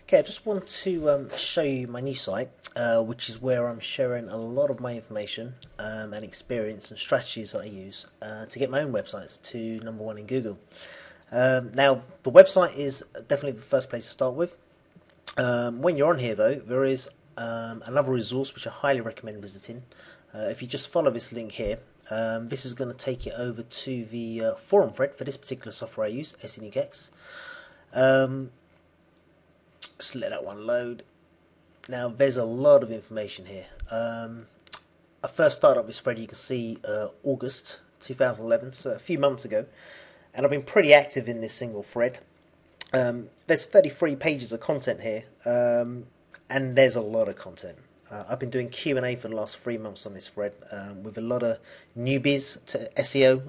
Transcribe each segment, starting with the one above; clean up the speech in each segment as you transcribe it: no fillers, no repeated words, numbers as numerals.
Okay, I just want to show you my new site, which is where I'm sharing a lot of my information and experience and strategies that I use to get my own websites to #1 in Google. Now, the website is definitely the first place to start with. When you're on here, though, there is another resource which I highly recommend visiting. If you just follow this link here, this is going to take you over to the forum thread for this particular software I use, SEO. Just let that one load. Now there's a lot of information here. I first started up this thread, you can see August 2011, so a few months ago, and I've been pretty active in this single thread. There's 33 pages of content here, and there's a lot of content. I've been doing Q&A for the last 3 months on this thread with a lot of newbies to SEO,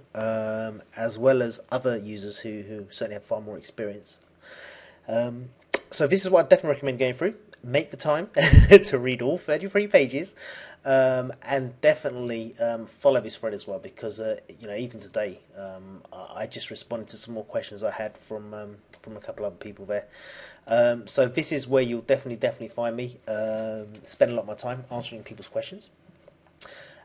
as well as other users who certainly have far more experience. So this is what I definitely recommend going through. Make the time to read all 33 pages, and definitely follow this thread as well, because even today I just responded to some more questions I had from a couple other people there. So this is where you'll definitely find me. Spend a lot of my time answering people's questions.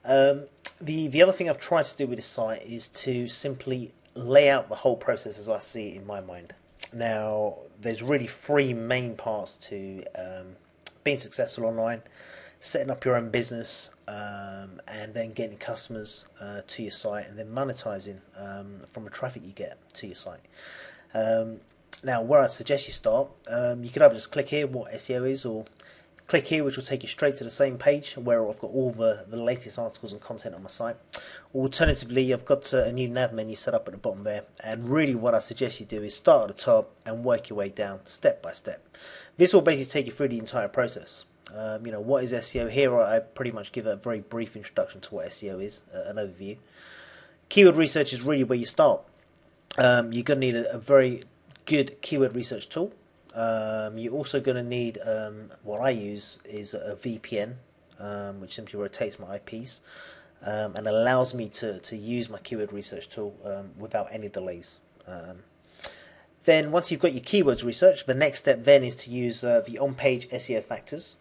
The other thing I've tried to do with this site is to simply lay out the whole process as I see it in my mind. Now, there's really three main parts to being successful online: setting up your own business, and then getting customers to your site, and then monetizing from the traffic you get to your site. Now, where I suggest you start, you could either just click here what SEO is, or click here, which will take you straight to the same page where I've got all the latest articles and content on my site. Alternatively, I've got a new nav menu set up at the bottom there, and really what I suggest you do is start at the top and work your way down step by step. This will basically take you through the entire process. What is SEO? Here I pretty much give a very brief introduction to what SEO is, an overview. Keyword research is really where you start. You're going to need a very good keyword research tool. You're also going to need, what I use is a VPN, which simply rotates my IPs and allows me to use my keyword research tool without any delays. Then once you've got your keywords research, the next step then is to use the on-page SEO factors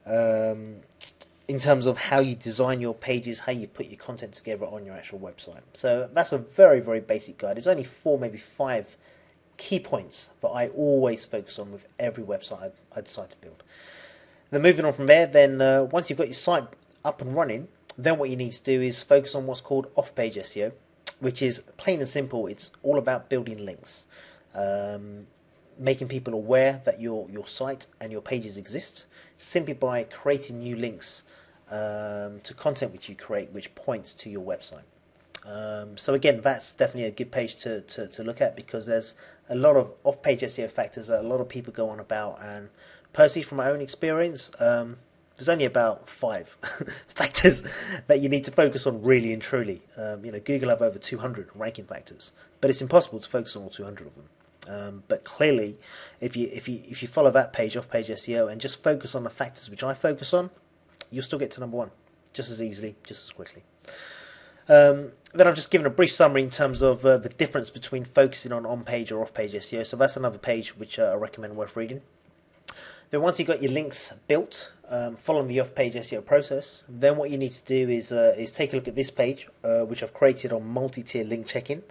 in terms of how you design your pages, how you put your content together on your actual website. So that's a very, very basic guide. There's only 4, maybe 5 key points that I always focus on with every website I decide to build. Then moving on from there, then once you've got your site up and running, then what you need to do is focus on what's called off-page SEO, which is plain and simple. It's all about building links, making people aware that your site and your pages exist, simply by creating new links to content which you create, which points to your website. So again, that's definitely a good page to look at, because there's a lot of off-page SEO factors that a lot of people go on about, and personally from my own experience, there's only about 5 factors that you need to focus on really and truly. Google have over 200 ranking factors, but it's impossible to focus on all 200 of them. But clearly, if you follow that page, off-page SEO, and just focus on the factors which I focus on, you'll still get to #1 just as easily, just as quickly. Then I've just given a brief summary in terms of the difference between focusing on on-page or off-page SEO. So that's another page which I recommend worth reading. Then once you've got your links built, following the off-page SEO process, then what you need to do is take a look at this page, which I've created on multi-tier link checking.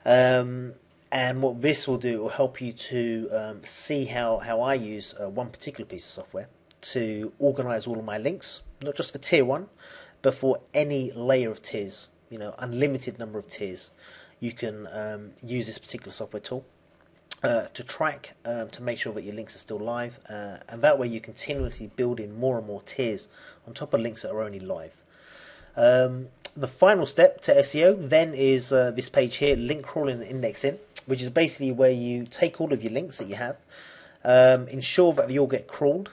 And what this will do, it will help you to see how I use one particular piece of software to organize all of my links, not just for tier 1, but for any layer of tiers, unlimited number of tiers. You can use this particular software tool to track, to make sure that your links are still live, and that way you continuously build in more and more tiers on top of links that are only live. The final step to SEO then is this page here, link crawling and indexing, which is basically where you take all of your links that you have, ensure that they all get crawled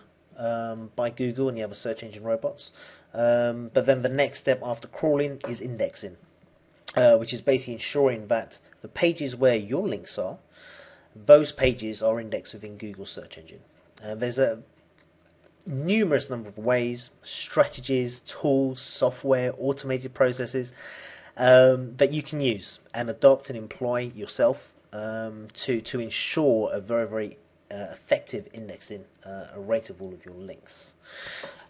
by Google and the other search engine robots. But then the next step after crawling is indexing, which is basically ensuring that the pages where your links are, those pages are indexed within Google's search engine. There's a numerous number of ways, strategies, tools, software, automated processes that you can use and adopt and employ yourself to ensure a very, very effective indexing rate of all of your links.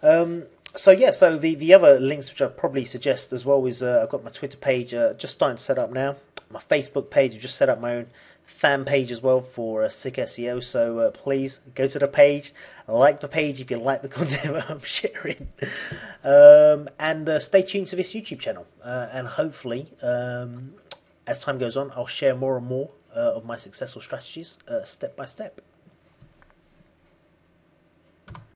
So the other links which I'd probably suggest as well is I've got my Twitter page just starting to set up now. My Facebook page, I've just set up my own fan page as well for Sick SEO. So please go to the page, like the page if you like the content I'm sharing, and stay tuned to this YouTube channel. And hopefully, as time goes on, I'll share more and more of my successful strategies step by step.